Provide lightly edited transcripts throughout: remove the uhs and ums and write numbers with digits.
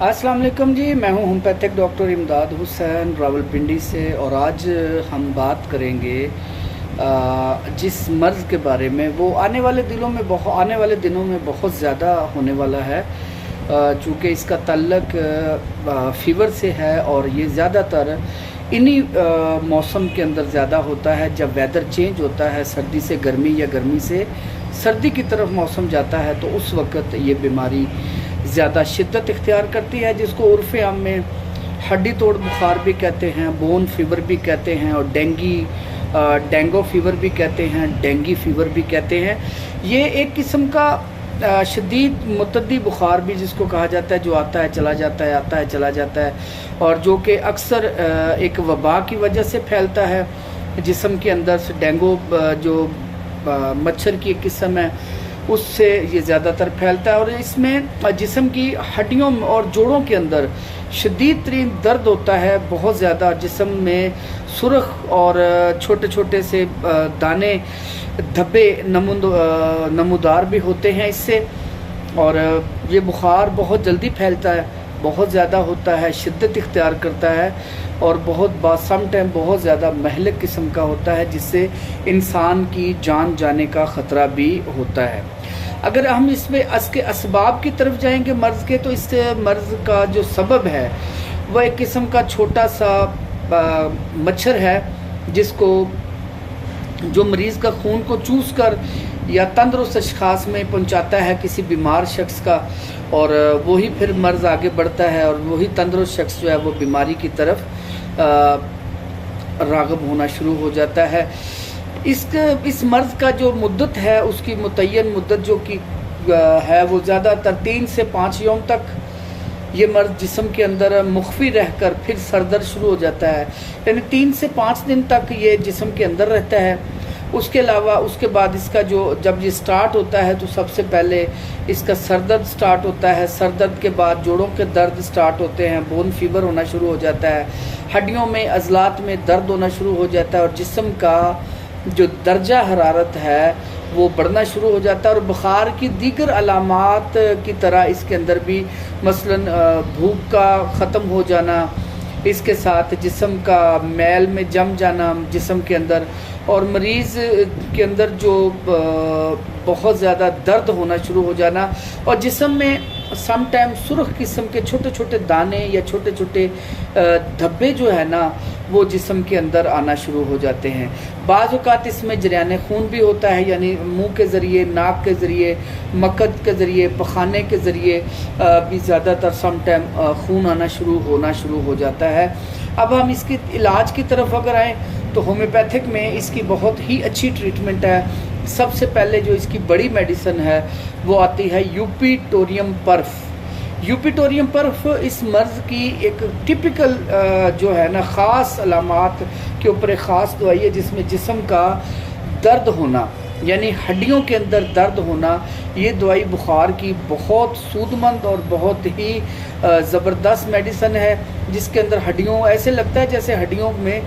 अस्सलाम वालेकुम जी, मैं हूं होम्योपैथिक डॉक्टर इमदाद हुसैन रावलपिंडी से। और आज हम बात करेंगे जिस मर्ज़ के बारे में वो आने वाले दिनों में बहुत ज़्यादा होने वाला है, चूँकि इसका ताल्लुक फ़ीवर से है और ये ज़्यादातर इन्हीं मौसम के अंदर ज़्यादा होता है। जब वेदर चेंज होता है सर्दी से गर्मी या गर्मी से सर्दी की तरफ मौसम जाता है तो उस वक़्त ये बीमारी ज़्यादा शिद्दत इख्तियार करती है, जिसको उर्फ़ आम में हड्डी तोड़ बुखार भी कहते हैं, बोन फीवर भी कहते हैं और डेंगू फीवर भी कहते हैं, डेंगी फीवर भी कहते हैं। ये एक किस्म का शदीद मुतद्दी बुखार भी जिसको कहा जाता है, जो आता है चला जाता है, आता है चला जाता है, और जो कि अक्सर एक वबा की वजह से फैलता है जिस्म के अंदर से। डेंगू जो मच्छर की एक किस्म है उससे ये ज़्यादातर फैलता है और इसमें जिस्म की हड्डियों और जोड़ों के अंदर शदीद तरीन दर्द होता है, बहुत ज़्यादा। जिस्म में सुर्ख और छोटे छोटे से दाने धब्बे नमूदार भी होते हैं इससे। और ये बुखार बहुत जल्दी फैलता है, बहुत ज़्यादा होता है, शिद्दत इख्तियार करता है और सम टाइम बहुत ज़्यादा महलिक किस्म का होता है, जिससे इंसान की जान जाने का ख़तरा भी होता है। अगर हम इसके असबाब की तरफ जाएंगे मर्ज़ के, तो इस मर्ज़ का जो सबब है वह एक किस्म का छोटा सा मच्छर है, जो मरीज़ का खून को चूस कर या तंदुरुस्त अशख़ास में पहुंचाता है किसी बीमार शख्स का, और वही फिर मर्ज़ आगे बढ़ता है और वही तंदुरुस्त शख्स जो है वो बीमारी की तरफ राग़िब होना शुरू हो जाता है। इस मर्ज़ का जो मुद्दत है, उसकी मुतय्यन मुद्दत जो कि है वो ज़्यादातर 3 से 5 यौम तक ये मर्ज़ जिस्म के अंदर मुख्फी रहकर फिर सरदर्द शुरू हो जाता है, यानी 3 से 5 दिन तक ये जिस्म के अंदर रहता है। उसके अलावा उसके बाद इसका जब ये स्टार्ट होता है तो सबसे पहले इसका सरदर्द स्टार्ट होता है। सरदर्द के बाद जोड़ों के दर्द स्टार्ट होते हैं, बोन फीवर होना शुरू हो जाता है, हड्डियों में अज़लात में दर्द होना शुरू हो जाता है और जिस्म का जो दर्जा हरारत है वो बढ़ना शुरू हो जाता है। और बुखार की दीगर अलामात की तरह इसके अंदर भी मसलन भूख का ख़त्म हो जाना, इसके साथ जिस्म का मैल में जम जाना जिस्म के अंदर, और मरीज़ के अंदर जो बहुत ज़्यादा दर्द होना शुरू हो जाना, और जिस्म में सम टाइम सुर्ख किस्म के छोटे छोटे दाने या छोटे छोटे धब्बे जो है ना वो जिस्म के अंदर आना शुरू हो जाते हैं। बाज़ औक़ात इसमें जरियान खून भी होता है, यानी मुंह के ज़रिए, नाक के ज़रिए, मक्कत के ज़रिए, पखाने के ज़रिए भी ज़्यादातर सम टाइम खून आना शुरू हो जाता है। अब हम इसकी इलाज की तरफ अगर आएँ तो होम्योपैथिक में इसकी बहुत ही अच्छी ट्रीटमेंट है। सबसे पहले जो इसकी बड़ी मेडिसिन है वो आती है यूपीटोरियम पर्फ। यूपीटोरियम पर्फ इस मर्ज़ की एक टिपिकल जो है ना ख़ास अलामात के ऊपर एक ख़ास दवाई है, जिसमें जिस्म का दर्द होना यानी हड्डियों के अंदर दर्द होना। ये दवाई बुखार की बहुत सूदमंद और बहुत ही ज़बरदस्त मेडिसिन है, जिसके अंदर हड्डियों ऐसे लगता है जैसे हड्डियों में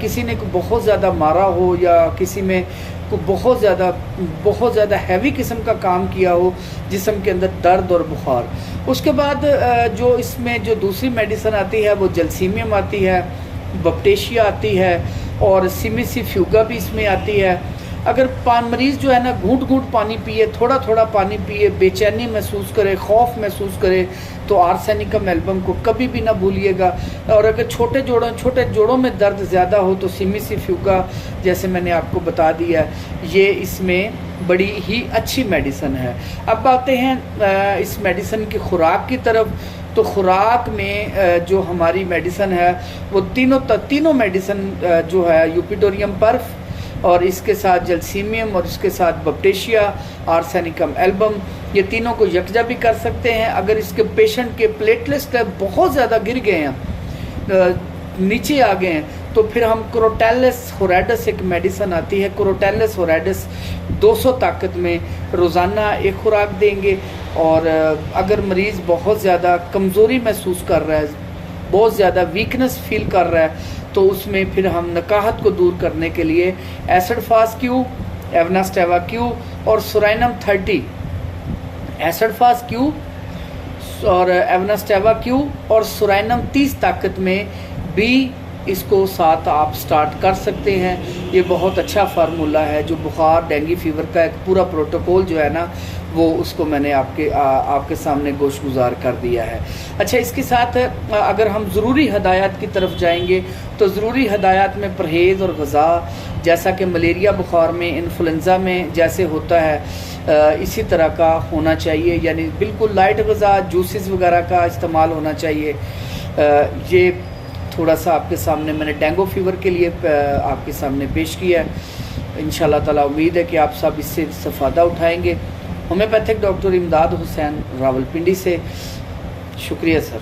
किसी ने बहुत ज़्यादा मारा हो या किसी में बहुत ज़्यादा हैवी किस्म का काम किया हो जिस्म के अंदर दर्द और बुखार। उसके बाद जो इसमें जो दूसरी मेडिसिन आती है वो जलसीमियम आती है, बप्टेशिया आती है और सिमिसिफ्यूगा भी इसमें आती है। अगर मरीज़ जो है ना घूंट घूंट पानी पिए, थोड़ा थोड़ा पानी पिए, बेचैनी महसूस करे, खौफ महसूस करे, तो आर्सेनिकम एल्बम को कभी भी ना भूलिएगा। और अगर छोटे जोड़ों में दर्द ज़्यादा हो तो सिमिसिफ्यूगा, जैसे मैंने आपको बता दिया, ये इसमें बड़ी ही अच्छी मेडिसिन है। अब आते हैं इस मेडिसिन की खुराक की तरफ। तो खुराक में जो हमारी मेडिसिन है वो तीनों मेडिसिन जो है यूपीटोरियम पर्फ और इसके साथ जलसीमियम और इसके साथ बप्टेशिया, आर्सेनिकम एल्बम, ये तीनों को यकजा भी कर सकते हैं। अगर इसके पेशेंट के प्लेटलेट्स बहुत ज़्यादा गिर गए हैं, नीचे आ गए हैं, तो फिर हम क्रोटेलस होराइडस एक मेडिसिन आती है, क्रोटेलस होराइडस 200 ताकत में रोज़ाना एक खुराक देंगे। और अगर मरीज़ बहुत ज़्यादा कमज़ोरी महसूस कर रहा है, बहुत ज़्यादा वीकनेस फील कर रहा है, तो उसमें फिर हम नकाहत को दूर करने के लिए एसिड फास्ट क्यू, एवनास्टेवा क्यू और सुराइनम 30, एसिड फास्ट क्यू, اور एवनास्टेवा क्यू और सुराइनम 30 ताकत में भी इसको साथ आप स्टार्ट कर सकते हैं। ये बहुत अच्छा फार्मूला है जो बुखार डेंगू फीवर का एक पूरा प्रोटोकॉल जो है ना वो उसको मैंने आपके सामने गोशगुजार कर दिया है। अच्छा, इसके साथ अगर हम ज़रूरी हदायत की तरफ जाएंगे तो ज़रूरी हदायत में परहेज़ और ग़िज़ा, जैसा कि मलेरिया बुखार में, इन्फ्लुएंज़ा में जैसे होता है इसी तरह का होना चाहिए, यानी बिल्कुल लाइट ग़िज़ा, जूसेस वगैरह का इस्तेमाल होना चाहिए। ये थोड़ा सा आपके सामने मैंने डेंगू फीवर के लिए आपके सामने पेश किया है। इंशाल्लाह ताला उम्मीद है कि आप सब इससे इस्तेफ़ादा उठाएंगे। होम्योपैथिक डॉक्टर इमदाद हुसैन रावलपिंडी से, शुक्रिया सर।